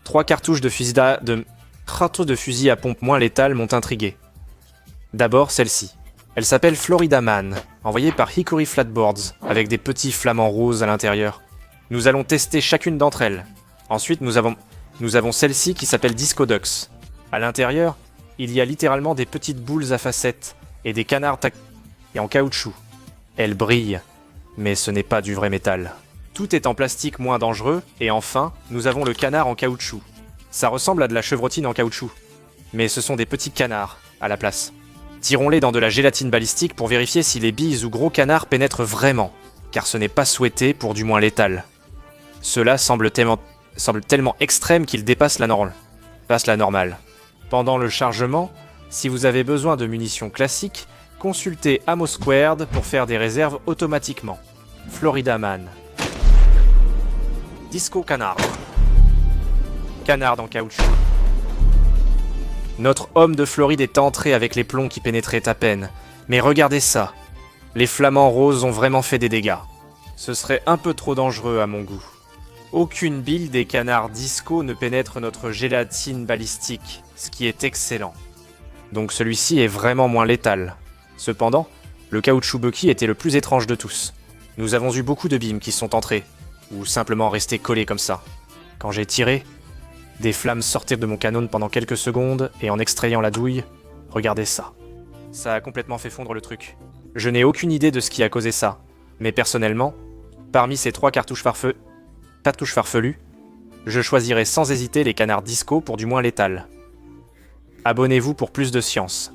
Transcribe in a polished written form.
3 cartouches de fusil à pompe moins létales m'ont intrigué. D'abord celle-ci. Elle s'appelle Florida Man, envoyée par Hickory Flatboards, avec des petits flamants roses à l'intérieur. Nous allons tester chacune d'entre elles. Ensuite, nous avons celle-ci qui s'appelle Disco Ducks. À l'intérieur, il y a littéralement des petites boules à facettes et des canards et en caoutchouc. Elle brille, mais ce n'est pas du vrai métal. Tout est en plastique moins dangereux, et enfin, nous avons le canard en caoutchouc. Ça ressemble à de la chevrotine en caoutchouc, mais ce sont des petits canards à la place. Tirons-les dans de la gélatine balistique pour vérifier si les billes ou gros canards pénètrent vraiment, car ce n'est pas souhaité pour du moins létal. Cela semble tellement extrême qu'il dépasse la normale. Pendant le chargement, si vous avez besoin de munitions classiques, consultez Ammo Squared pour faire des réserves automatiquement. Florida Man. Disco Canard. Canard en caoutchouc. Notre homme de Floride est entré avec les plombs qui pénétraient à peine. Mais regardez ça. Les flamants roses ont vraiment fait des dégâts. Ce serait un peu trop dangereux à mon goût. Aucune bille des canards disco ne pénètre notre gélatine balistique, ce qui est excellent. Donc celui-ci est vraiment moins létal. Cependant, le caoutchouc Bucky était le plus étrange de tous. Nous avons eu beaucoup de beams qui sont entrés, ou simplement restés collés comme ça. Quand j'ai tiré, des flammes sortirent de mon canon pendant quelques secondes, et en extrayant la douille, regardez ça. Ça a complètement fait fondre le truc. Je n'ai aucune idée de ce qui a causé ça, mais personnellement, parmi ces 3 cartouches farfelues, je choisirai sans hésiter les canards disco pour du moins létal. Abonnez-vous pour plus de science.